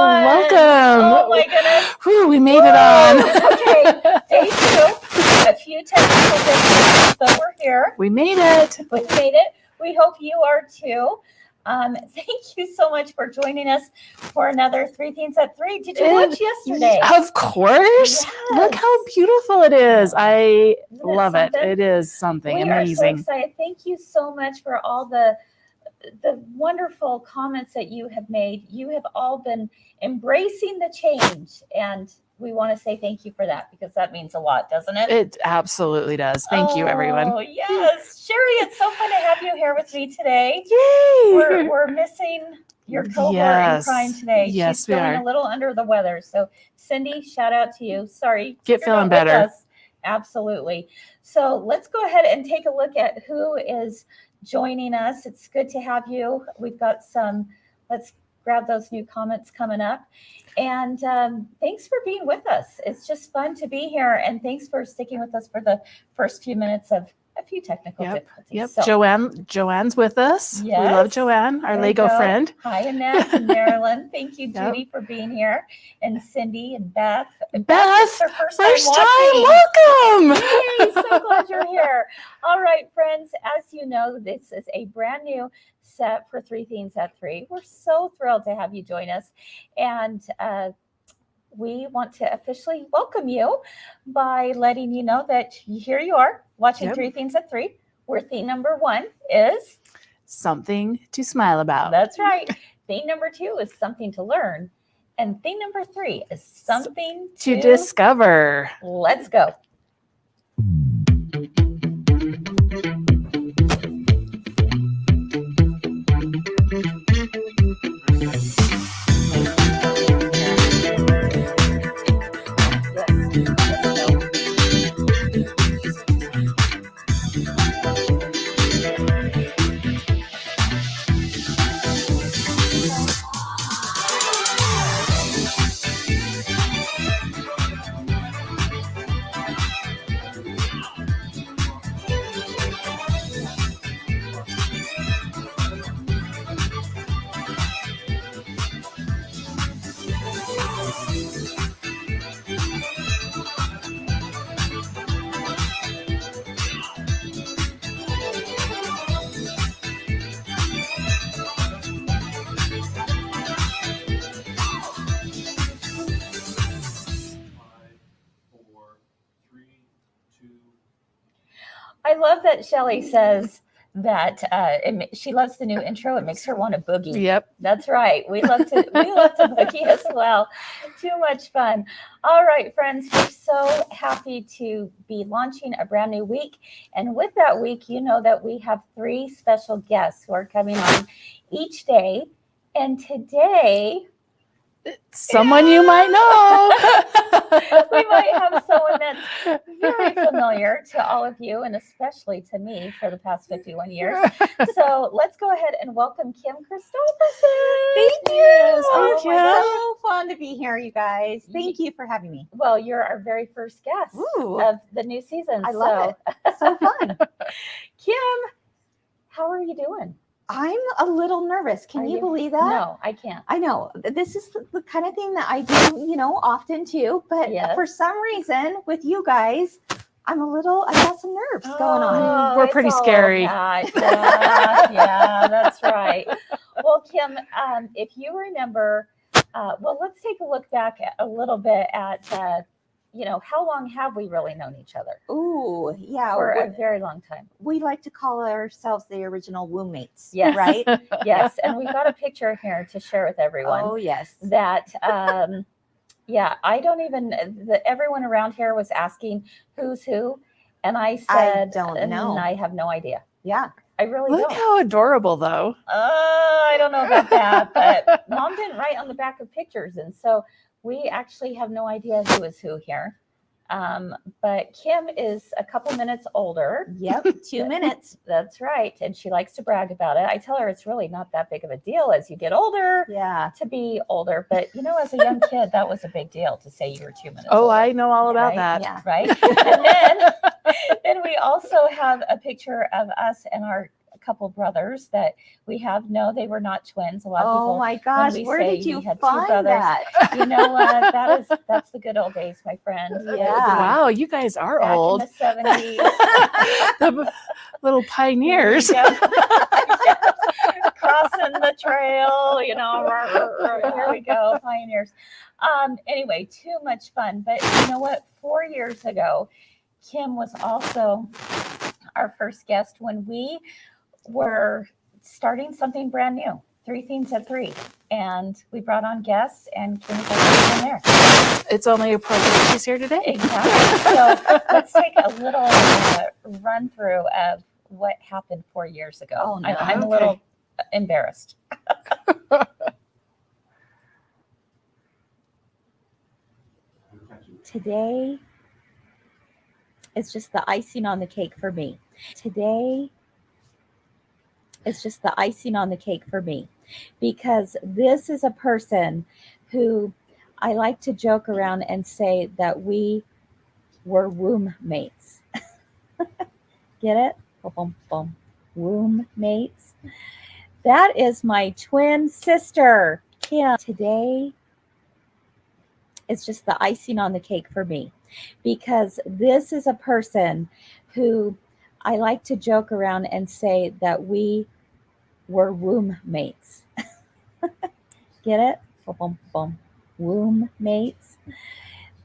Welcome. Oh my goodness. Whew, we made it on. Okay, day 2. A few technical difficulties, but we're here. We made it. We made it. We hope you are too. Thank you so much for joining us for another 3 Things at 3. Did you watch yesterday? Of course. Yes. Look how beautiful it is. I Isn't love it. something? It is something We amazing. are so excited. Thank you so much for all the wonderful comments that you have made. You have all been embracing the change, and we want to say thank you for that, because that means a lot, doesn't it? It absolutely does. Thank you, everyone. Oh, yes. Sherry, it's so fun to have you here with me today. Yay! We're missing your cohort in crime today. Yes, She's we feeling are. a little under the weather. So, Cindy, shout out to you. Sorry. Get you're feeling not with better. us. Absolutely. So let's go ahead and take a look at who is joining us. It's good to have you. We've got let's grab those new comments coming up. And thanks for being with us. It's just fun to be here. And thanks for sticking with us for the first few minutes of a few technical difficulties. Yep. So, Joanne's with us. Yes. We love Joanne, our there Lego you go. friend. Hi, Annette and Marilyn. Thank you, Yep. Judy, for being here. And Cindy and Beth. Beth, it's her first First time time, watching. welcome. Yay, so glad you're here. All right, friends, as you know, this is a brand new set for 3 Things at 3. We're so thrilled to have you join us. And we want to officially welcome you by letting you know that here you are watching 3 Things at 3, where theme number 1 is something to smile about. That's right. Theme number 2 is something to learn. And theme number 3 is something to discover. Let's go. I love that Shelley says that she loves the new intro. It makes her want to boogie. Yep. That's right. We love to boogie as well. Too much fun. All right, friends, we're so happy to be launching a brand new week. And with that week, you know that we have 3 special guests who are coming on each day. And today, someone you might know. we might have someone that's very familiar to all of you, and especially to me for the past 51 years. So let's go ahead and welcome Kim Christopherson. Thank you. Yes, Oh, Kim. so fun to be here, you guys. Thank you for having me. Well, you're our very first guest Ooh. of the new season. I love it. So fun. Kim, how are you doing? I'm a little nervous. Can you believe that? No, I can't. I know. This is the kind of thing that I do, often too. But for some reason, with you guys, I got some nerves going on. We're pretty scary. Yeah, that's right. Well, Kim, if you remember, let's take a look back a little bit at how long have we really known each other? Ooh, yeah. For a very long time. We like to call ourselves the original womb mates. Yes. Right? Yes. And we've got a picture here to share with everyone. Oh, yes. That, everyone around here was asking who's who. And I said, I don't know. I have no idea. Yeah. I really Look don't. how adorable, though. I don't know about that, but Mom didn't write on the back of pictures. And so we actually have no idea who is who here. But Kim is a couple minutes older. Yep, 2 minutes. That's right. And she likes to brag about it. I tell her it's really not that big of a deal as you get older to be older. But, as a young kid, that was a big deal to say you were 2 minutes older. I know all about that. Yeah. Right. And then we also have a picture of us and our couple brothers that we have. No, they were not twins. A lot of Oh people, my gosh, we where say did you we had two find brothers. that? You know what? That's the good old days, my friend. Yeah. Wow, you guys are Back old. in the 70s. The little pioneers. Yes. Crossing the trail, you know, here we go, pioneers. Anyway, too much fun. But you know what? 4 years ago, Kim was also our first guest when we were starting something brand new, 3 Themes at 3. And we brought on guests and Kim was in there. It's only appropriate she's here today. Exactly. So let's take a little run through of what happened 4 years ago. Oh, no. I'm a little embarrassed. Today is just the icing on the cake for me. Today is just the icing on the cake for me, because this is a person who I like to joke around and say that we were womb mates. Get it? Boom, boom, boom. Womb mates. That is my twin sister, Kim. Today is just the icing on the cake for me, because this is a person who I like to joke around and say that we were womb mates. Get it? Boom, boom, boom. Womb mates.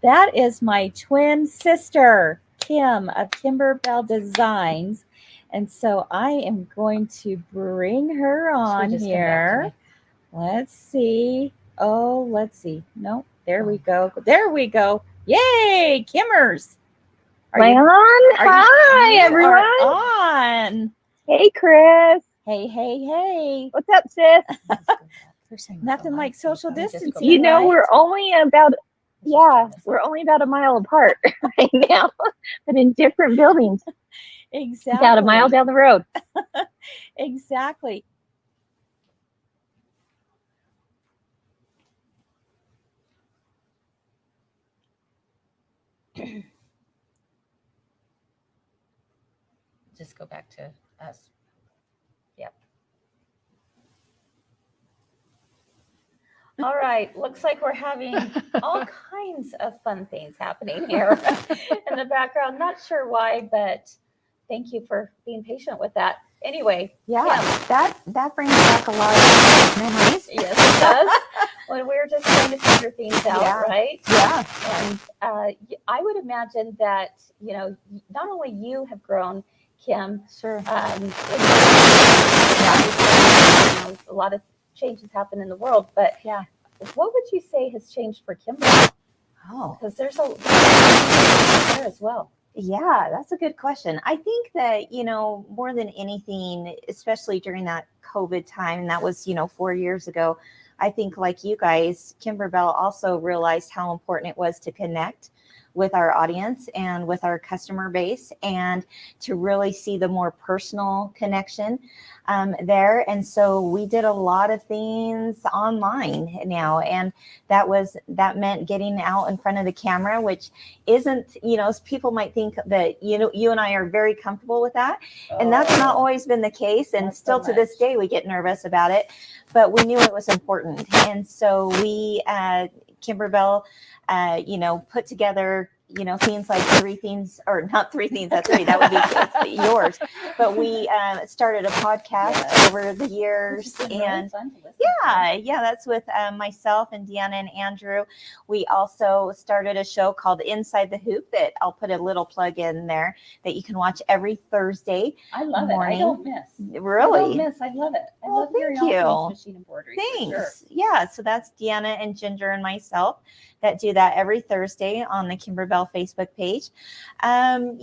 That is my twin sister, Kim of Kimberbell Designs. And so I am going to bring her on here. Let's see. Oh, let's see. No, there we go. There we go. Yay, Kimmers. Am I on? Hi, everyone. On. Hey, Chris. Hey, hey, hey. What's up, sis? Nothing like social distancing. You know, right? we're only about a mile apart right now, but in different buildings. Exactly. About a mile down the road. Exactly. Just go back to us. Yep. All right. Looks like we're having all kinds of fun things happening here in the background. Not sure why, but thank you for being patient with that. Anyway. Yeah. That brings back a lot of memories. Yes, it does. When we were just trying to figure things out, right? Yeah. And I would imagine that, you know, not only you have grown, Kim. Sure. A lot of changes happen in the world, but yeah, what would you say has changed for Kimber? Oh, because there's a there as well. Yeah, that's a good question. I think that, you know, more than anything, especially during that COVID time, and that was, 4 years ago, I think like you guys, Kimberbell also realized how important it was to connect with our audience and with our customer base, and to really see the more personal connection there. And so we did a lot of things online now, and that meant getting out in front of the camera, which isn't, people might think that, you and I are very comfortable with that. And that's not always been the case. And still to this day, we get nervous about it, but we knew it was important. And so we, Kimberbell, put together, themes like 3 Themes, or not 3 Themes at 3, that would be yours. But we started a podcast over the years. And yeah, that's with myself and Deanna and Andrew. We also started a show called Inside the Hoop that I'll put a little plug in there that you can watch every Thursday. I love morning. It. I don't miss. Really? I don't miss. I love it. I love hearing all things machine embroidery. Thanks. Sure. Yeah, so that's Deanna and Ginger and myself that do that every Thursday on the Kimberbell Facebook page. And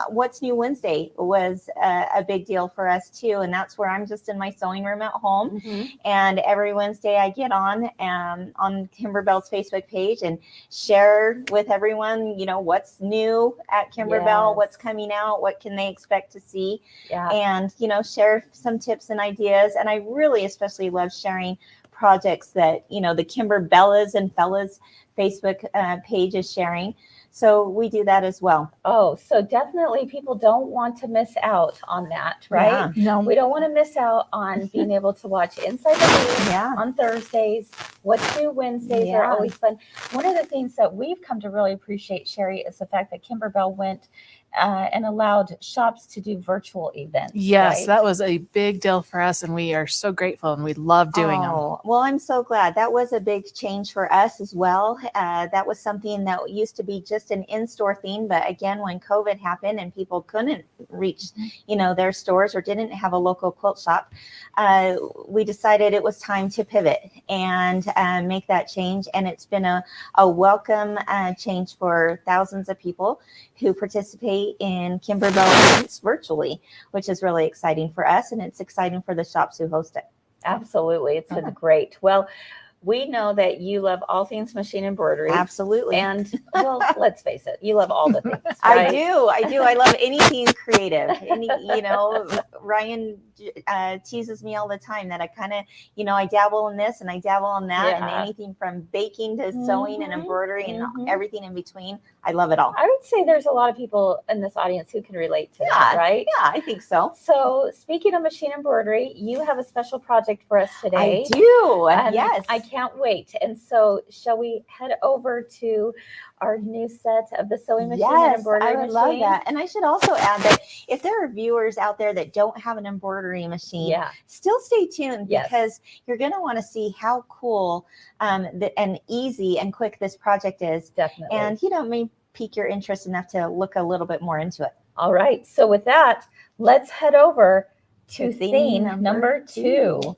What's New Wednesday was a big deal for us too. And that's where I'm just in my sewing room at home. Mm-hmm. And every Wednesday I get on Kimberbell's Facebook page and share with everyone, what's new at Kimberbell, what's coming out, what can they expect to see, and, share some tips and ideas. And I really especially love sharing projects that, the Kimberbellas and Fellas Facebook page is sharing. So we do that as well. Oh, so definitely people don't want to miss out on that, right? Yeah. No. We don't want to miss out on being able to watch Inside the Booth Yeah. on Thursdays. What's New Wednesdays are Yeah. always fun. One of the things that we've come to really appreciate, Sherry, is the fact that Kimberbell went and allowed shops to do virtual events. Yes, right? that was a big deal for us, and we are so grateful, and we love doing them. Oh, well, I'm so glad. That was a big change for us as well. That was something that used to be just an in-store thing, but again, when COVID happened and people couldn't reach, their stores or didn't have a local quilt shop, we decided it was time to pivot and make that change. And it's been a welcome change for thousands of people who participate in Kimberbell events virtually, which is really exciting for us, and it's exciting for the shops who host it. Absolutely. It's been great. Well, we know that you love all things machine embroidery. Absolutely. And well, let's face it, you love all the things. Right? I do. I love anything creative. Ryan teases me all the time that I kind of, I dabble in this and I dabble in that, and Yeah. anything from baking to sewing and Mhm. embroidery and Mhm. everything in between. I love it all. I would say there's a lot of people in this audience who can relate to that, Yeah. right? Yeah, I think so. So speaking of machine embroidery, you have a special project for us today. I do. And Yes. I can't wait. And so shall we head over to our new set of the sewing machine and Yes, embroidery I would machine? love that. And I should also add that if there are viewers out there that don't have an embroidery machine, Yeah. still stay tuned, Yes. because you're going to want to see how cool and easy and quick this project is. Definitely. And, may pique your interest enough to look a little bit more into it. All right. So with that, let's head over to To theme theme number number 2.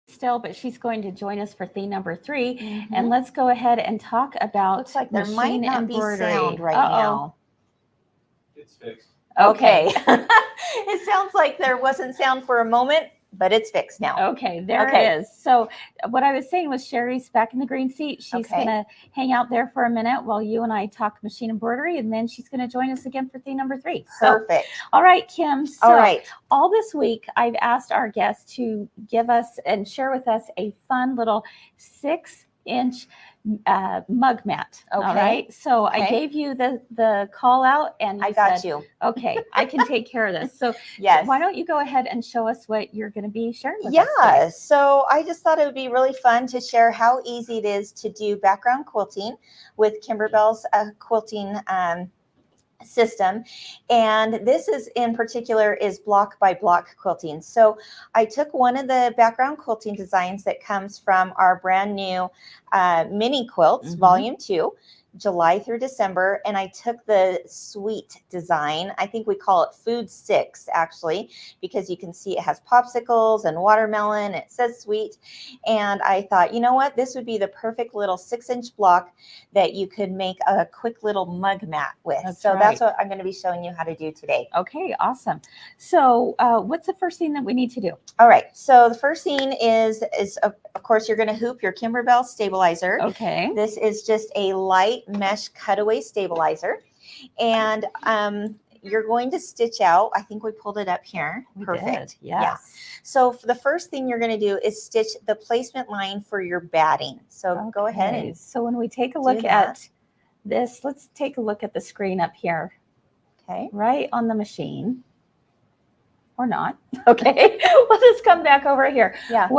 Still, but she's going to join us for theme number 3. And let's go ahead and talk about Looks like there might machine not be embroidery. sound right Uh-oh. now. It's fixed. Okay. It sounds like there wasn't sound for a moment, but it's fixed now. Okay, there Okay. it is. So what I was saying was Sherry's back in the green seat. She's Okay. going to hang out there for a minute while you and I talk machine embroidery, and then she's going to join us again for theme number 3. So, Perfect. all right, Kim. So All right. all this week, I've asked our guests to give us and share with us a fun little 6-inch mug mat. All Okay. right. So I Okay. gave you the call out, and you I got said, you. okay, I can take care of this. So Yes. why don't you go ahead and show us what you're going to be sharing with us today? Yeah, so I just thought it would be really fun to share how easy it is to do background quilting with Kimberbell's quilting system. And this is in particular is block by block quilting. So I took one of the background quilting designs that comes from our brand new mini quilts, Mhm. volume 2, July through December, and I took the sweet design. I think we call it food 6 actually, because you can see it has popsicles and watermelon. It says sweet. And I thought, you know what, this would be the perfect little 6-inch block that you could make a quick little mug mat with. That's so right. that's what I'm going to be showing you how to do today. Okay, awesome. So what's the first thing that we need to do? All right. So the first thing is of course, you're going to hoop your Kimberbell stabilizer. Okay. This is just a light mesh cutaway stabilizer. And you're going to stitch out. I think we pulled it up here. We Perfect. did, yes. So for the first thing you're going to do is stitch the placement line for your batting. So go ahead Okay, and so when we take a look that. at this, let's take a look at the screen up here, okay. right on the machine. Or not. Okay, we'll just come back over here. Yeah.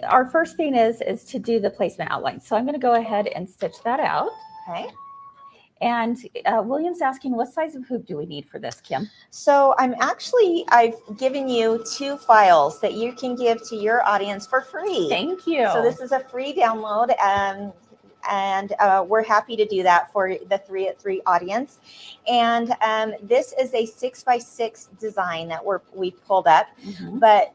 Our first thing is to do the placement outline. So I'm going to go ahead and stitch that out. Okay. And William's asking, what size of hoop do we need for this, Kim? So I've given you 2 files that you can give to your audience for free. Thank you. So this is a free download, and we're happy to do that for the 3 at 3 audience. And this is a 6x6 design that we pulled up, but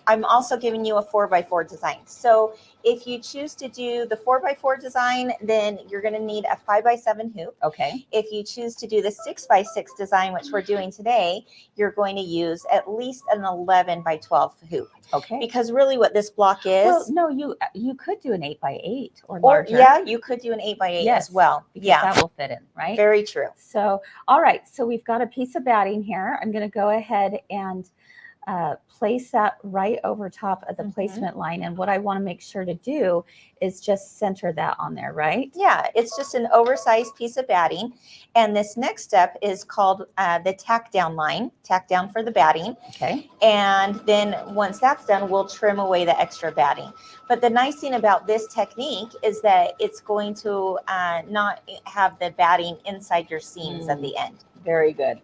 I'm also giving you a 4x4 design. So if you choose to do the 4x4 design, then you're going to need a 5x7 hoop. Okay. If you choose to do the 6x6 design, which we're doing today, you're going to use at least an 11x12 hoop. Okay. Because really what this block is. Well, no, you could do an 8x8 or larger. Yeah, you could do an 8x8 as well. Because Yeah, that will fit in, right? very true. So, all right. So we've got a piece of batting here. I'm going to go ahead and place that right over top of the placement line. And what I want to make sure to do is just center that on there, right? Yeah, it's just an oversized piece of batting. And this next step is called the tack down line, tack down for the batting. Okay. And then once that's done, we'll trim away the extra batting. But the nice thing about this technique is that it's going to not have the batting inside your seams at the end. Very good.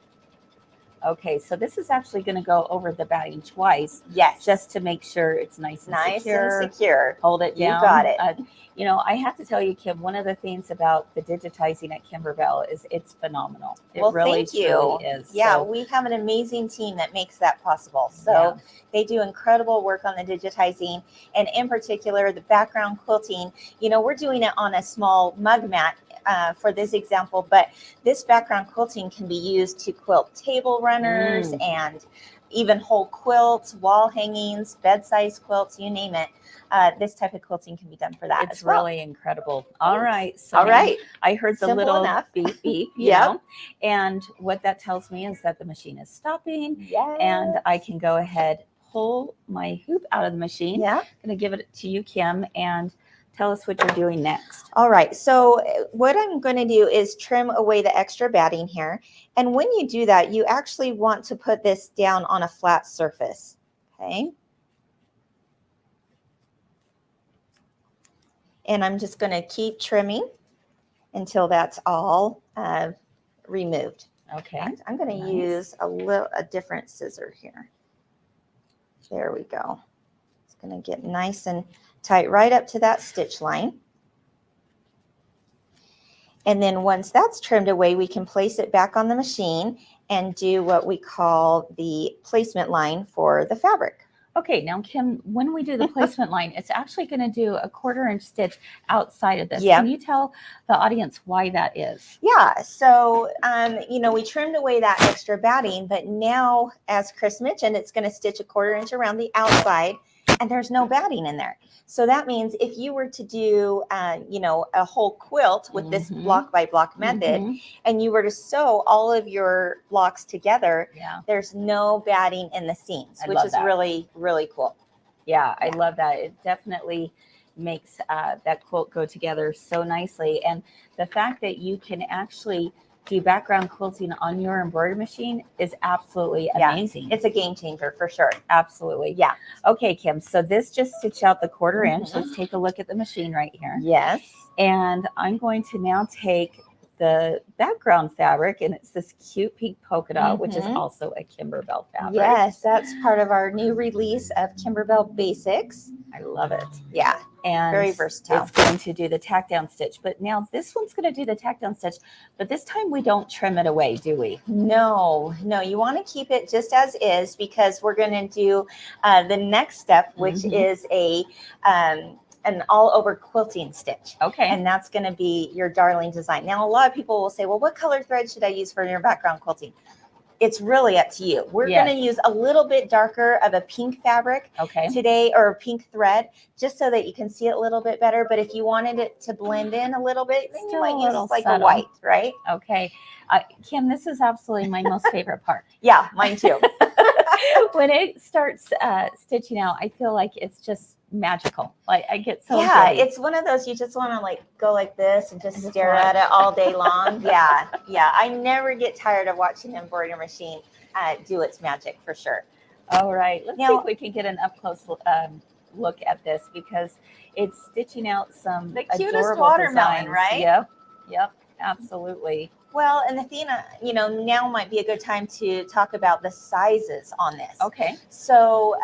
Okay, so this is actually going to go over the batting twice. Yes. Just to make sure it's nice and secure. And secure. Hold it down. You got it. You know, I have to tell you, Kim, one of the things about the digitizing at Kimberbell is it's phenomenal. It really thank you. truly is. Yeah, So, we have an amazing team that makes that possible. So they do incredible work on the digitizing, and in particular, the background quilting. You know, we're doing it on a small mug mat for this example, but this background quilting can be used to quilt table runners and even whole quilts, wall hangings, bed-size quilts, you name it. This type of quilting can be done for that. it's really incredible. All right. So All right. I heard the Simple little enough. beep beep, you know, and what that tells me is that the machine is stopping, and I can go ahead, pull my hoop out of the machine. Yeah. I'm going to give it to you, Kim, and tell us what you're doing next. All right. So what I'm going to do is trim away the extra batting here. And when you do that, you actually want to put this down on a flat surface. Okay. And I'm just going to keep trimming until that's all removed. Okay. I'm going to use a different scissor here. There we go. It's going to get nice and tight right up to that stitch line. And then once that's trimmed away, we can place it back on the machine and do what we call the placement line for the fabric. Okay, now Kim, when we do the placement line, it's actually going to do a 1/4 inch stitch outside of this. Can you tell the audience why that is? Yeah, so you know, we trimmed away that extra batting, but now, as Chris mentioned, it's going to stitch a 1/4 inch around the outside, and there's no batting in there. So that means if you were to do, you know, a whole quilt with this block by block method, and you were to sew all of your blocks together, there's no batting in the seams, which is really, really cool. Yeah, I love that. It definitely makes that quilt go together so nicely. And the fact that you can actually do background quilting on your embroidery machine is absolutely amazing. It's a game changer for sure. Absolutely. Yeah. Okay, Kim. So this just stitched out the 1/4 inch. Let's take a look at the machine right here. Yes. And I'm going to now take the background fabric, and it's this cute pink polka dot, which is also a Kimberbell fabric. Yes, that's part of our new release of Kimberbell Basics. I love it. Yeah. And very versatile. It's going to do the tack down stitch, but now this one's going to do the tack down stitch, but this time we don't trim it away, do we? No, you want to keep it just as is, because we're going to do the next step, which is an all over quilting stitch. Okay. And that's going to be your darling design. Now, a lot of people will say, well, what color thread should I use for your background quilting? It's really up to you. We're going to use a little bit darker of a pink fabric today, or a pink thread, just so that you can see it a little bit better. But if you wanted it to blend in a little bit, then you might use like a white, right? Okay. Kim, this is absolutely my most favorite part. Yeah, mine too. When it starts stitching out, I feel like it's just magical. Like I get so it's one of those you just want to like go like this and just stare at it all day long. Yeah. I never get tired of watching the embroidery machine do its magic for sure. All right, let's see if we can get an up close look at this, because it's stitching out some the cutest adorable watermelon, designs. right? Yep. Absolutely. Well, and Athena, now might be a good time to talk about the sizes on this. Okay. So,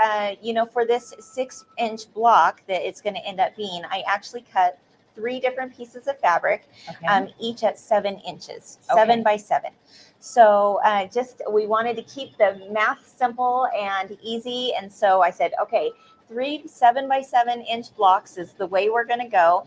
for this 6-inch block that it's going to end up being, I actually cut 3 different pieces of fabric, Okay. each at 7 inches, Okay. 7 by 7. So we wanted to keep the math simple and easy. And so I said, okay, 3 7 by 7 inch blocks is the way we're going to go.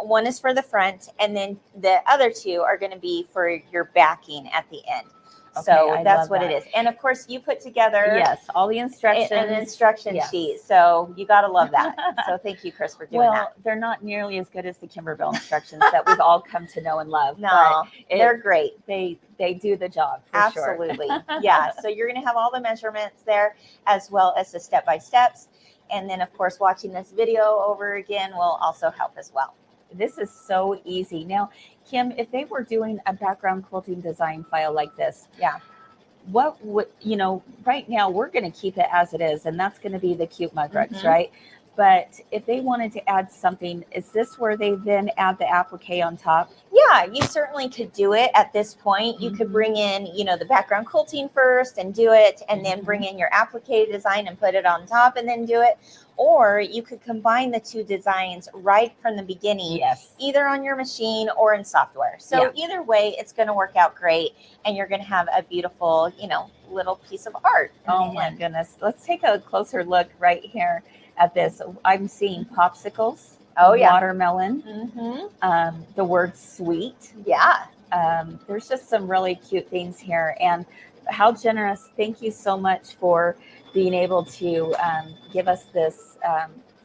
One is for the front, and then the other 2 are going to be for your backing at the end. Okay, So I that's love what that. it is. And of course, you put together Yes, all the instructions. an instruction Yes. sheet. So you got to love that. So thank you, Chris, for doing Well, that. they're not nearly as good as the Kimberbell instructions that we've all come to know and love. No, but they're great. They do the job for Absolutely. sure. Yeah. So you're going to have all the measurements there, as well as the step-by-steps. And then, of course, watching this video over again will also help as well. This is so easy. Now, Kim, if they were doing a background quilting design file like this, Yeah. what would, right now we're going to keep it as it is, and that's going to be the cute mug rugs, right? But if they wanted to add something, is this where they then add the applique on top? Yeah, you certainly could do it at this point. You could bring in, the background quilting first and do it, and then bring in your applique design and put it on top and then do it. Or you could combine the 2 designs right from the beginning, Yes. either on your machine or in software. So either way, it's going to work out great, and you're going to have a beautiful, little piece of art. Oh my goodness. Let's take a closer look right here at this. I'm seeing popsicles. Oh, yeah. Watermelon. The word sweet. Yeah. There's just some really cute things here. And how generous. Thank you so much for being able to give us this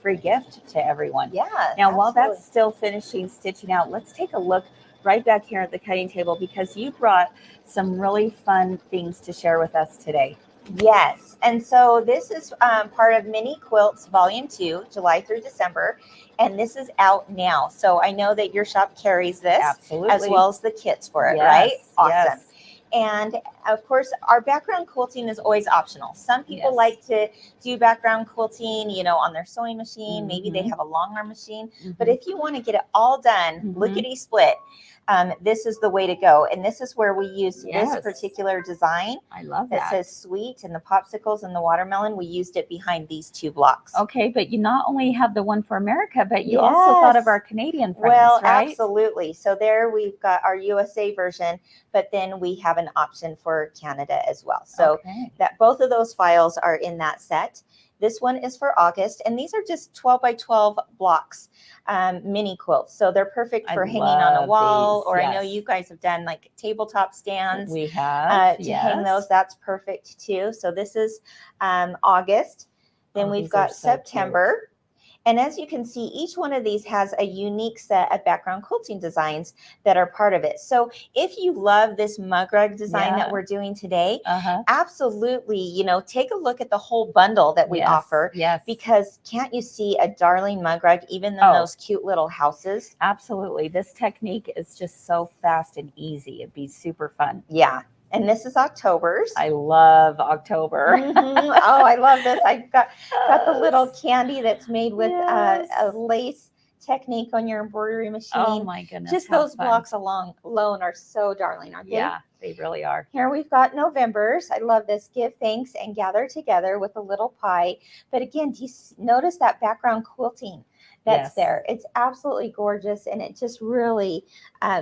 free gift to everyone. Yeah. Now, while absolutely. that's still finishing stitching out, let's take a look right back here at the cutting table, because you brought some really fun things to share with us today. Yes. And so this is part of Mini Quilts Volume 2, July through December. And this is out now. So I know that your shop carries this. Absolutely. As well as the kits for it, Yes, right? Awesome. yes. And of course, our background quilting is always optional. Some people Yes. like to do background quilting, on their sewing machine. Maybe they have a long arm machine. But if you want to get it all done, lickety split, this is the way to go. And this is where we use this particular design. I love That that. says sweet, and the popsicles and the watermelon. We used it behind these 2 blocks. Okay, but you not only have the one for America, but you also thought of our Canadian friends, Well, right? absolutely. So there we've got our USA version, but then we have an option for Canada as well. So Okay. that both of those files are in that set. This one is for August, and these are just 12 by 12 blocks, mini quilts. So they're perfect for hanging on a love wall, these, or I know yes. you guys have done like tabletop stands We have to hang those. That's perfect too. So this is August. Then Oh, we've these are got so cute. September. And as you can see, each one of these has a unique set of background quilting designs that are part of it. So if you love this mug rug design that we're doing today, absolutely, take a look at the whole bundle that we offer. Yes. Because can't you see a darling mug rug, even in those cute little houses? Absolutely. This technique is just so fast and easy. It'd be super fun. Yeah. And this is October's. I love October. Oh, I love this. I got the little candy that's made with a lace technique on your embroidery machine. Oh my goodness. Just how those fun. blocks alone are so darling, aren't they? Yeah, they really are. Here we've got November's. I love this. Give thanks and gather together with a little pie. But again, do you notice that background quilting that's there? It's absolutely gorgeous, and it just really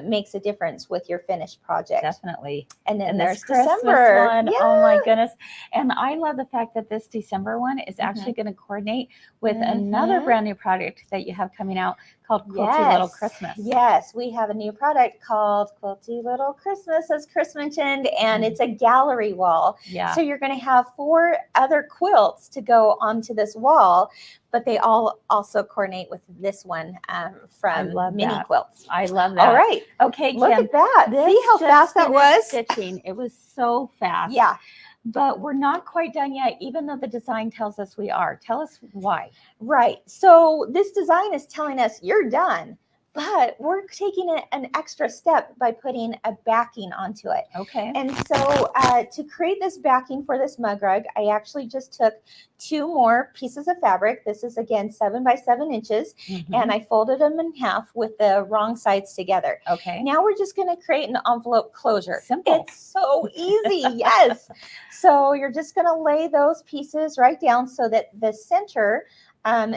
makes a difference with your finished project. Definitely. And then And there's this Christmas December. one. Yeah. Oh my goodness. And I love the fact that this December one is actually going to coordinate with another brand new product that you have coming out called Quilty Little Christmas. Yes, we have a new product called Quilty Little Christmas, as Chris mentioned, and it's a gallery wall. Yeah. So you're going to have 4 other quilts to go onto this wall, but they all also coordinate with this one from Mini Quilts. I love that. All right. Okay, Look Kim. at that. See how fast that was? Stitching. It was so fast. Yeah. But we're not quite done yet, even though the design tells us we are. Tell us why. Right. So this design is telling us you're done, but we're taking an extra step by putting a backing onto it. Okay. And so to create this backing for this mug rug, I actually just took 2 more pieces of fabric. This is again 7 by 7 inches, and I folded them in half with the wrong sides together. Okay. Now we're just going to create an envelope closure. Simple. It's so easy. Yes. So you're just going to lay those pieces right down so that the center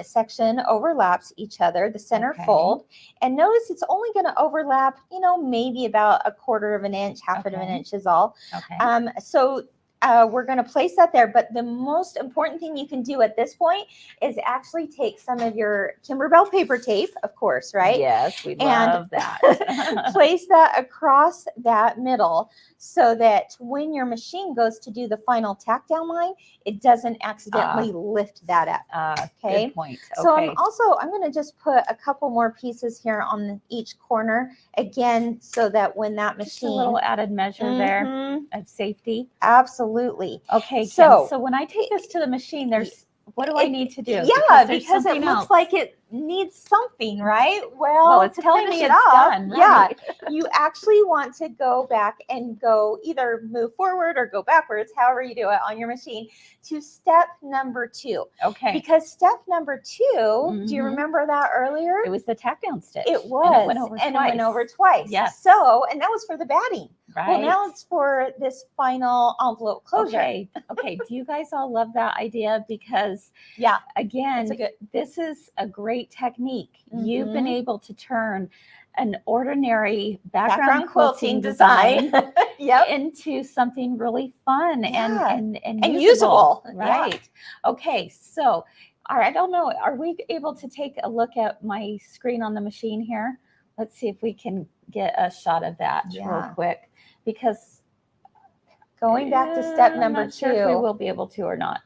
section overlaps each other, the center fold. And notice it's only going to overlap, maybe about 1/4 of an inch, half of an inch is all. Okay. So we're going to place that there. But the most important thing you can do at this point is actually take some of your Kimberbell paper tape, of course, right? Yes, we And love that. place that across that middle so that when your machine goes to do the final tack down line, it doesn't accidentally lift that up. Okay. Good point. So I'm going to just put a couple more pieces here on each corner again, so that when that Just machine, a little added measure there Mhm. of safety. Absolutely. Okay, Kim, So- so when I take this to the machine, what do I need to do? Yeah, there's because it something looks else. like it needs something, right? Well, it's to telling finish me it it's off, done. Yeah, Right. you actually want to go back and go either move forward or go backwards, however you do it on your machine, to step number 2. Okay. Because step number 2, do you Mhm. remember that earlier? It was the tack down stitch. It was, And it went over and twice. it went over twice. Yes. So, and that was for the batting. Right. Well, now it's for this final envelope closure. Okay. Okay. Do you guys all love that idea? Because Yeah, again, it's a good. this is a great technique. You've been Mhm. able to turn an ordinary background Background quilting design Yep. into something really fun Yeah. and And usable. usable. Right. Okay. So, all right, I don't know. Are we able to take a look at my screen on the machine here? Let's see if we can get a shot of that real Yeah. quick. Because Going back to step I'm number not sure if we 2. will be able to or not.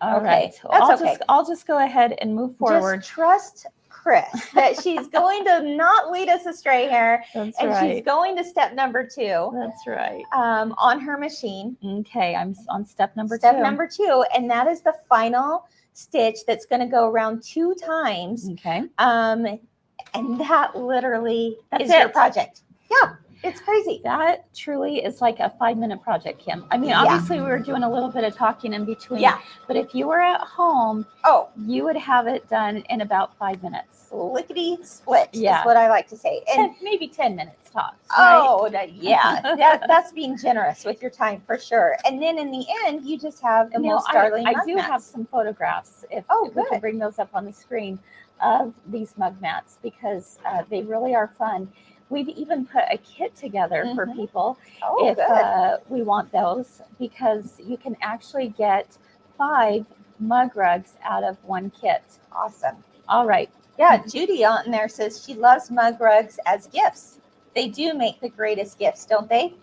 All Okay, right. that's okay. I'll just go ahead and move forward. Just trust Chris that she's going to not lead us astray here, That's and right. she's going to step number 2 That's right. on her machine. Okay, I'm on step number 2. Step number 2, and that is the final stitch that's going to go around 2 times. Okay. And that literally That's is your it. project. Yeah, it's crazy. That truly is like a 5-minute project, Kim. I mean, Yeah. obviously we were doing a little bit of talking in between. Yeah. But if you were at home, Oh, you would have it done in about 5 minutes. lickety split Yeah. is what I like to say. And Maybe 10 minutes tops. Right? oh, yeah, that's being generous with your time for sure. And then in the end, you just have the Now, most darling I mug do mats. have some photographs, if Oh, we can good. bring those up on the screen, of these mug mats, because they really are fun. We've even put a kit together for Mhm. people Oh, if good. we want those, because you can actually get 5 mug rugs out of one kit. Awesome. All right. Yeah, Judy on there says she loves mug rugs as gifts. They do make the greatest gifts, don't they?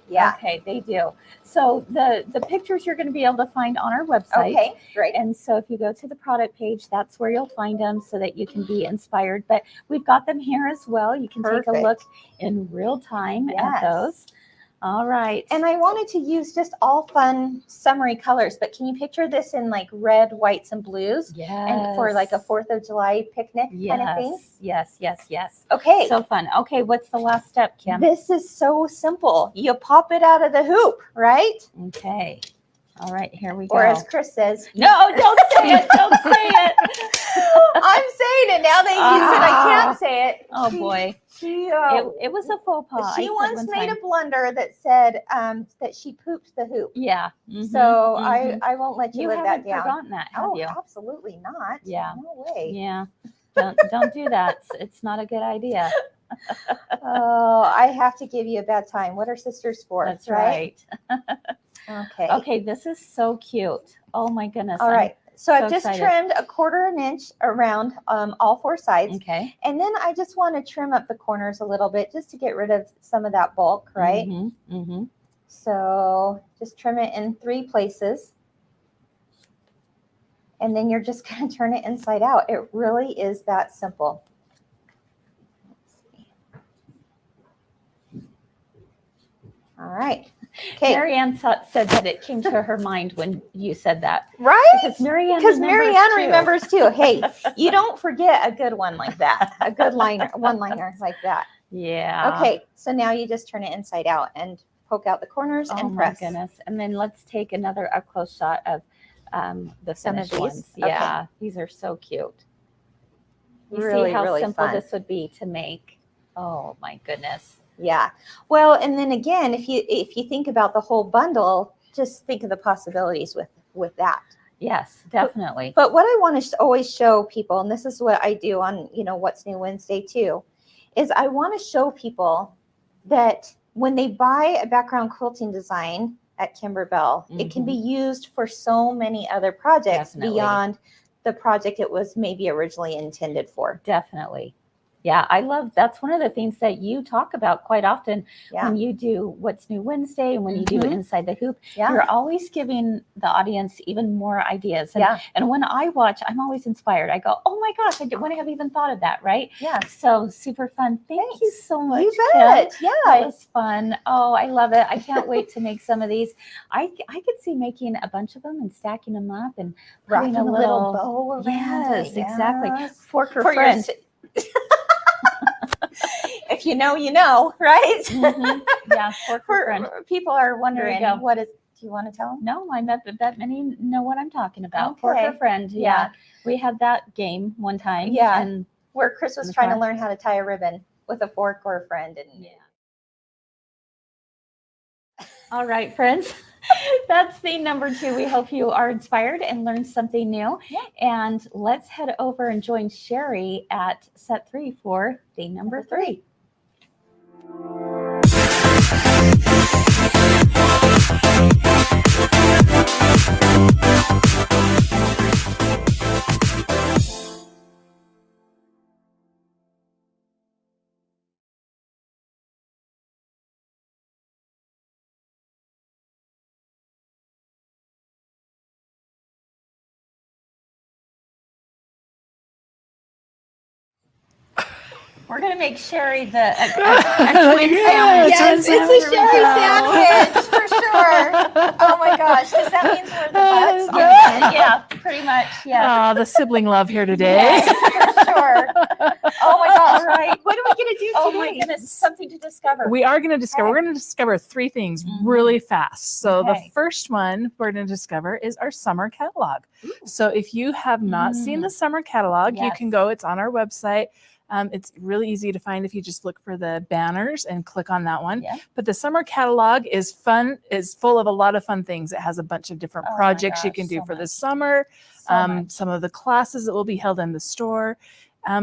Yeah. Okay, they do. So the pictures you're going to be able to find on our website. Okay, great. And so if you go to the product page, that's where you'll find them so that you can be inspired. But we've got them here as well. You can take a Perfect. look in real time at Yes. those. All right. And I wanted to use just all fun summery colors, but can you picture this in like red, whites, and blues? yes. And for like a 4th of July picnic kind of thing? Yes. Okay. So fun. Okay, what's the last step, Kim? This is so simple. You pop it out of the hoop, right? Okay. All right, here we go. Or as Chris says, No, don't say it. Don't say it. I'm saying it now that you said I can't say it. Oh boy. She, It was a faux pas. I she said once one made time. a blunder that said that she pooped the hoop. Yeah. mhm, So mhm. I won't let you, You live haven't that down. forgotten that, have Oh, you? absolutely not. Yeah. No way. Yeah. Don't do that. It's not a good idea. Oh, I have to give you a bad time. What are sisters for? That's right. Okay. Okay, this is so cute. Oh my goodness. All I'm- right. So I've so just excited. trimmed 1/4 inch around all 4 sides. Okay. And then I just want to trim up the corners a little bit just to get rid of some of that bulk, right? Mm-hmm. So just trim it in 3 places. And then you're just going to turn it inside out. It really is that simple. Let's see. All right. Okay, Marianne said that it came to her mind when you said that. right? Because Marianne remembers too. Hey, you don't forget a good one like that. A good one-liner like that. Yeah. Okay, so now you just turn it inside out and poke out the corners Oh and my press. goodness. And then let's take another up close shot of the Some of finished these? ones. Okay. Yeah, these are so cute. You Really, see how really simple fun. this would be to make. Oh my goodness. Yeah. Well, and then again, if you think about the whole bundle, just think of the possibilities with that. Yes, definitely. But what I want to always show people, and this is what I do on, What's New Wednesday too, is I want to show people that when they buy a background quilting design at Kimberbell, it can be used for so many other projects Definitely. beyond the project it was maybe originally intended for. Definitely. Yeah, I love that's one of the things that you talk about quite often Yeah. when you do What's New Wednesday and when you do Inside the Hoop. Yeah. You're always giving the audience even more ideas. And, Yeah. and when I watch, I'm always inspired. I go, oh my gosh, I wouldn't have even thought of that, right? Yeah. So super fun. Thank you so much. You Kim. bet. Yeah. That was fun. Oh, I love it. I can't wait to make some of these. I could see making a bunch of them and stacking them up and putting Wrapping a little bow around Yes, it. exactly. Yes. Fork or For your friend. If you know, right? Yeah, fork or friend. People are wondering go. what is. Do you want to tell them? No, I bet many know what I'm talking about. Fork or Okay. friend. Yeah. Yeah. We had that game one time. Yeah. And Where Chris was In the trying to car. learn how to tie a ribbon with a fork or a friend, and all right, friends. That's theme number 2. We hope you are inspired and learned something new. Yeah. And let's head over and join Sherry at set 3 for theme number 3. We're going to make Sherry a twin sandwich. yes, it's a Sherry go. sandwich for sure. Oh my gosh, does that mean we're the butts? on the end? Yeah, pretty much. Yeah. The sibling love here today. Yes, for sure. Oh my gosh! All right. What are we gonna do Oh today? my goodness, something to discover. We're going to discover 3 things really fast. So the Okay. first one we're going to discover is our summer catalog. So if you have not seen the summer catalog, you can Yes. go. It's on our website. It's really easy to find if you just look for the banners and click on that one. Yeah. But the summer catalog is fun, is full of a lot of fun things. It has a bunch of different Oh my projects you gosh, can do so for the much. summer, So much. some of the classes that will be held in the store.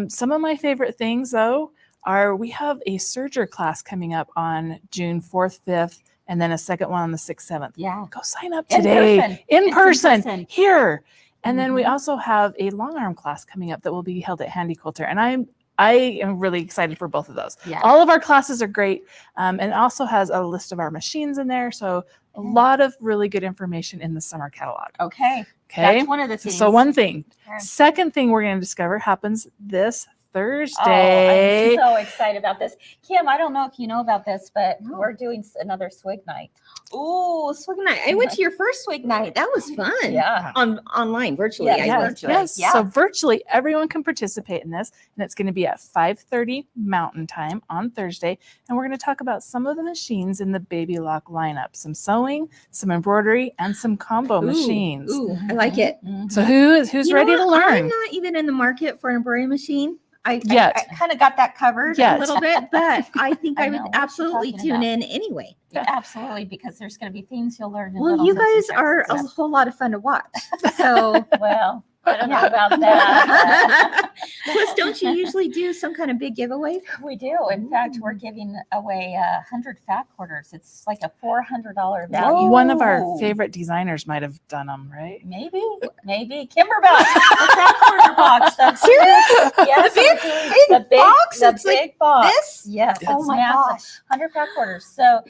Some of my favorite things, though, are we have a serger class coming up on June 4th, 5th, and then a second one on the 6th, 7th. Yeah. Go sign up In today. person. In It's in person, person. here. And then we Mhm. also have a long arm class coming up that will be held at Handy Quilter. And I am really excited for both of those. Yeah. All of our classes are great. And it also has a list of our machines in there. So a lot of really good information in the summer catalog. Okay. Okay. That's one of the things. So one thing. Sure. Second thing we're going to discover happens this Thursday. Oh, I'm so excited about this. Kim, I don't know if you know about this, but we're doing another swig night. Oh, swig night! I went to your first swig night. That was fun. Yeah. Online, virtually. Yes, I Yes, went to it. yes. Yeah. So virtually everyone can participate in this, and it's going to be at 5:30 Mountain Time on Thursday. And we're going to talk about some of the machines in the Baby Lock lineup: some sewing, some embroidery, and some combo machines. Ooh, I like it. Mhm. So who's You know ready to what? I'm learn? not even in the market for an embroidery machine. I Yet. kind of got that covered Yet. a little bit, but I think I I know would what you're absolutely talking tune about. in anyway. Yeah, absolutely, because there's going to be things you'll learn. in Well, little you tips and guys tricks are and a stuff. whole lot of fun to watch. So, Well, I don't know about that. Plus, don't you usually do some kind of big giveaway? We do. In fact, we're giving away 100 fat quarters. It's like a $400 value. One of our Oh. favorite designers might have done them, right? Maybe Kimberbell. The fat quarter box. That's Serious? Yes, The big- we're doing big the big box? The It's like big box. This? Yes. Oh it's my massive. gosh. 100 fat quarters. So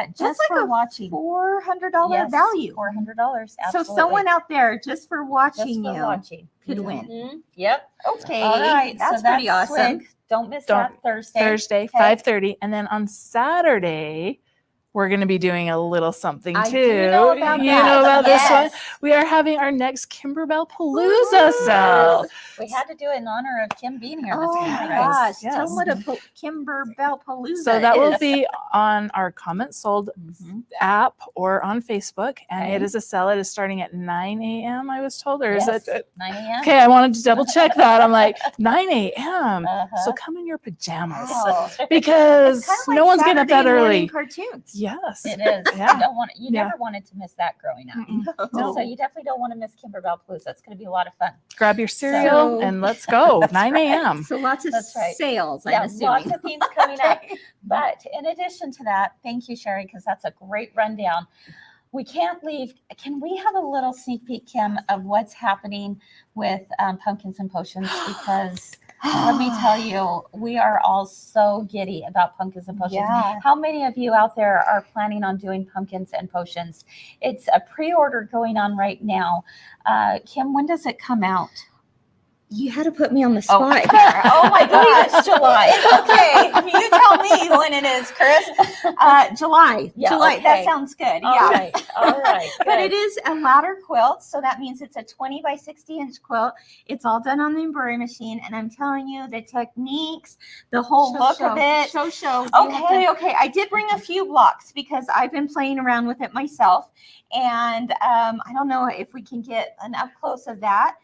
just That's for like a watching. $400 Yes, value. $400. So Absolutely. someone out there just for just watching for you watching could win. Mhm. Yep. Okay, All right. that's so pretty awesome. Swig. Don't miss Don't- that Thursday. Thursday, Okay. 5:30. And then on Saturday, we're going to be doing a little something I too. do know about You that. know about this one? Yes. We are having our next Kimberbell Palooza sale. We had to do it in honor of Kim being here this Oh morning. my Yes, gosh! Tell them what yes. a Kimberbell Palooza So that will is. be on our Comment Sold Mhm. app or on Facebook. And Okay. it is a sale. It is starting at 9 a.m., I was told. Or Yes, is it? 9 a.m. Okay, I wanted to double check that. I'm like, 9 a.m. Uh-huh. So come in your pajamas Wow. because It's kind of like no one's getting up that Saturday morning early. cartoons. Yes. It is. Yeah. You don't want you Yeah. never wanted to miss that growing up. Mm-mm. No. So you definitely don't want to miss Kimberbell Palooza. It's going to be a lot of fun. Grab your cereal So- and let's go. That's 9 right. a.m. So lots of That's right. sales. Yeah, I'm assuming. lots of things coming up. Okay. But in addition to that, thank you, Sherry, because that's a great rundown. We can't leave. Can we have a little sneak peek, Kim, of what's happening with Pumpkins and Potions? Because let me tell you, we are all so giddy about Pumpkins and Potions. Yeah. How many of you out there are planning on doing Pumpkins and Potions? It's a pre-order going on right now. Kim, when does it come out? You had to put me on the Oh. spot here. Oh my I believe gosh. it's July. Okay, you tell me when it is, Chris. July. Yeah, July. okay. That sounds good. All Yeah. right. All right. But good. it is a ladder quilt, so that means it's a 20 by 60 inch quilt. It's all done on the embroidery machine, and I'm telling you, the techniques, the whole look of it. Show. Okay. I did bring a few blocks because I've been playing around with it myself, and I don't know if we can get an up close of that,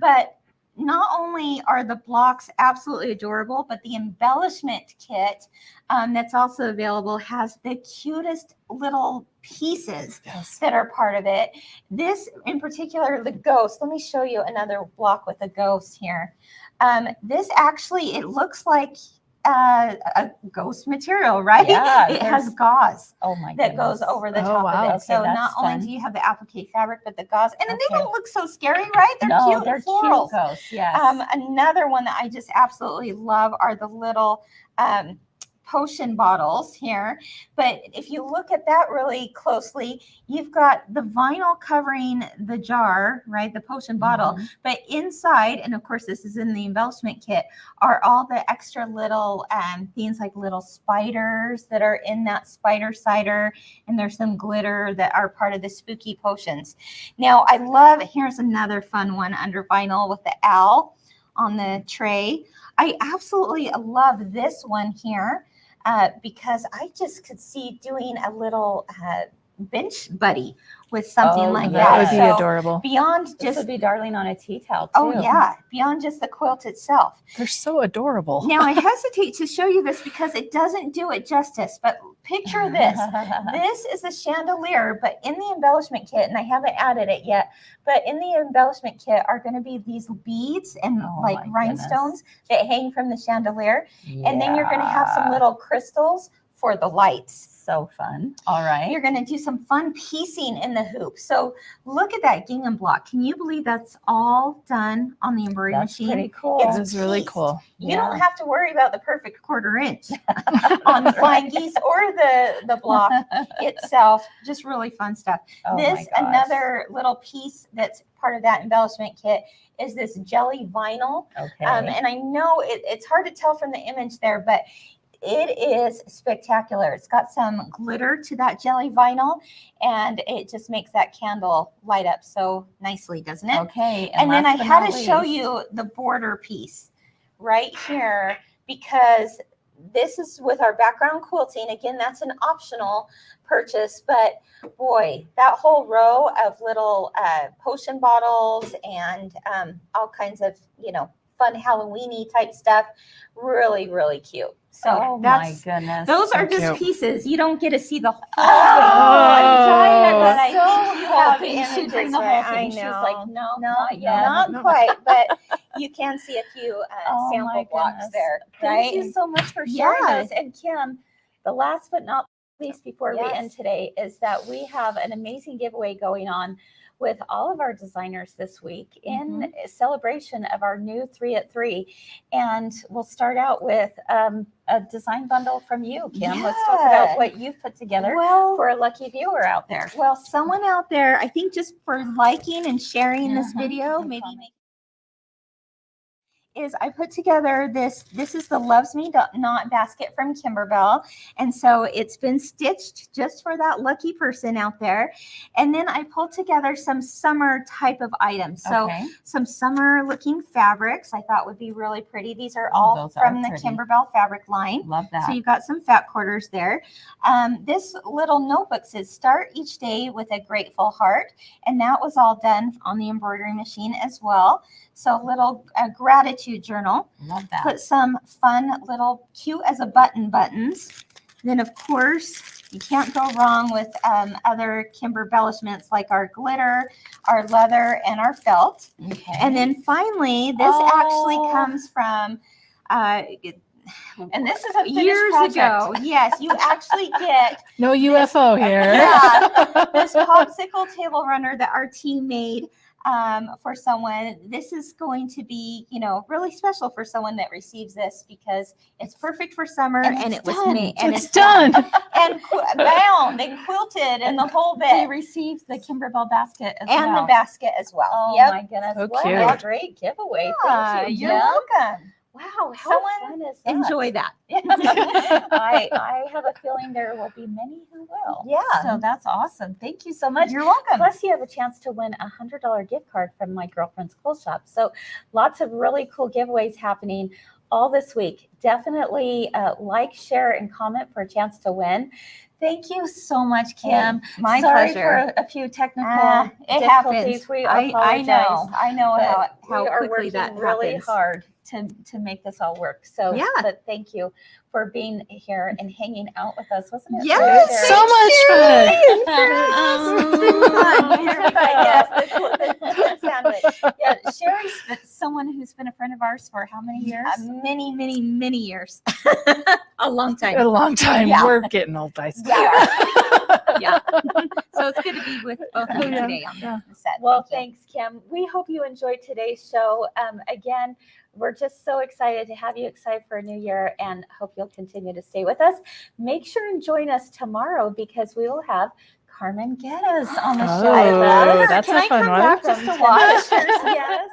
but not only are the blocks absolutely adorable, but the embellishment kit that's also available has the cutest little pieces Yes. that are part of it. This in particular, the ghost. Let me show you another block with a ghost here. This actually, it looks like a ghost material, right? Yeah, it there's- has gauze Oh my that goodness. goes over the Oh, top wow. of it. Okay, So that's not only fun. do you have the applique fabric, but the gauze, and then they Okay. don't look so scary, right? They're No, cute. they're and florals. cute ghosts. Yes. Another one that I just absolutely love are the little potion bottles here. But if you look at that really closely, you've got the vinyl covering the jar, right? The potion bottle. Mhm. But inside, and of course this is in the embellishment kit, are all the extra little things like little spiders that are in that spider cider. And there's some glitter that are part of the spooky potions. Now I love, here's another fun one under vinyl with the owl on the tray. I absolutely love this one here because I just could see doing a little bench buddy with something Oh, like yeah. That that. would be So adorable. beyond This just, would be darling on a tea towel too. oh yeah, beyond just the quilt itself. They're so adorable. Now I hesitate to show you this because it doesn't do it justice, but picture this. This is a chandelier, but in the embellishment kit, and I haven't added it yet, but in the embellishment kit are going to be these beads and Oh like my rhinestones that hang from the chandelier. And then you're going to have some Yeah. little crystals for the lights. So fun. All right. You're going to do some fun piecing in the hoop. So look at that gingham block. Can you believe that's all done on the embroidery That's machine? pretty cool. It's That is really pieced. cool. You don't have to worry about the perfect quarter inch on the flying geese or the block itself. Just really fun stuff. Oh my This, gosh. another little piece that's part of that embellishment kit is this jelly vinyl. Okay. And I know it's hard to tell from the image there, but it is spectacular. It's got some glitter to that jelly vinyl, and it just makes that candle light up so nicely, doesn't it? Okay. And then I last but had not to show least- you the border piece right here because this is with our background quilting. Again, that's an optional purchase, but boy, that whole row of little potion bottles and all kinds of, fun Halloween-y type stuff, really, really cute. So Oh my goodness. those So are just cute. pieces. You don't get to see the whole Oh, thing. But I so think you have hoping she'd images bring the where whole I thing. She's know. like, no, No, not yet. not No. quite, but you can see a few Oh sample my blocks goodness. there, Thank right? you so much for sharing Yeah. those. And Kim, the last but not least before we Yes. end today is that we have an amazing giveaway going on with all of our designers this week in celebration of our new 3 at 3. And we'll start out with a design bundle from you, Kim. Let's talk Yeah. about what you've put together Well, for a lucky viewer out there. well, someone out there, I think just for liking and sharing this Uh-huh. video, And maybe comment. is I put together this is the Loves Me Not basket from Kimberbell. And so it's been stitched just for that lucky person out there. And then I pulled together some summer type of items. So Okay. some summer looking fabrics I thought would be really pretty. These are Oh, all those are from the pretty. Kimberbell fabric line. Love that. So you've got some fat quarters there. This little notebook says start each day with a grateful heart. And that was all done on the embroidery machine as well. So little gratitude journal. Love that. Put some fun little cute as a button buttons. Then of course, you can't go wrong with other Kimber embellishments like our glitter, our leather, and our felt. Okay. And then finally, this actually comes from and this is a finished years project. ago. Yes, you actually get No UFO here. yeah, this popsicle table runner that our team made for someone. This is going to be, really special for someone that receives this because it's perfect for summer and it was made and It's done. and bound and quilted and the whole They bit received the Kimberbell basket as and well. the basket as well. Oh Yep. my goodness. So What cute. a great giveaway. Thank you. You're welcome. Wow, how Someone fun is that? Enjoy that. I have a feeling there will be many who will. Yeah. So that's awesome. Thank you so much. You're welcome. Plus, you have a chance to win a $100 gift card from my girlfriend's clothes shop. So lots of really cool giveaways happening all this week. Definitely like, share, and comment for a chance to win. Thank you so much, Kim. My Sorry pleasure. for a few technical It difficulties. happens. We I apologize. know. I know But how we are quickly working that really happens. hard to make this all work. So, Yeah. but thank you for being here and hanging out with us, wasn't it? Yes. Sherry? So much fun. Yes, the sandwich. Yeah, Sherry's someone who's been a friend of ours for how many years? Many, many, many years. A long A time. long time. Yeah. We're getting old, guys. Yeah. Yeah. So it's good to be with both of you Yeah. today on Yeah. the set. Well, Thank you. thanks, Kim. We hope you enjoyed today's show. Again, we're just so excited to have you excited for a new year and hope you'll continue to stay with us. Make sure and join us tomorrow because we will have Carmen Geddes on the show with Oh, us. that's Can a I fun come one. back just to From watch? yes.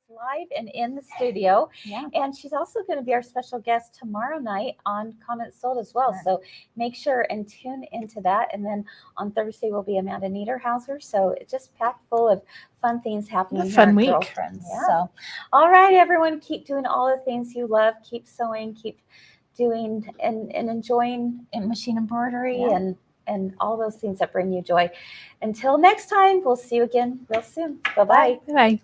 Live and in the studio. Yeah. And she's also going to be our special guest tomorrow night on Comments Sold as well. Sure. So make sure and tune into that. And then on Thursday will be Amanda Niederhauser. So it's just packed full of fun things happening. A here fun at week. Girlfriends. Yeah. So, all right, everyone, keep doing all the things you love. Keep sewing. Keep doing and enjoying machine embroidery Yeah. and all those things that bring you joy. Until next time, we'll see you again real soon. Bye-bye. Bye.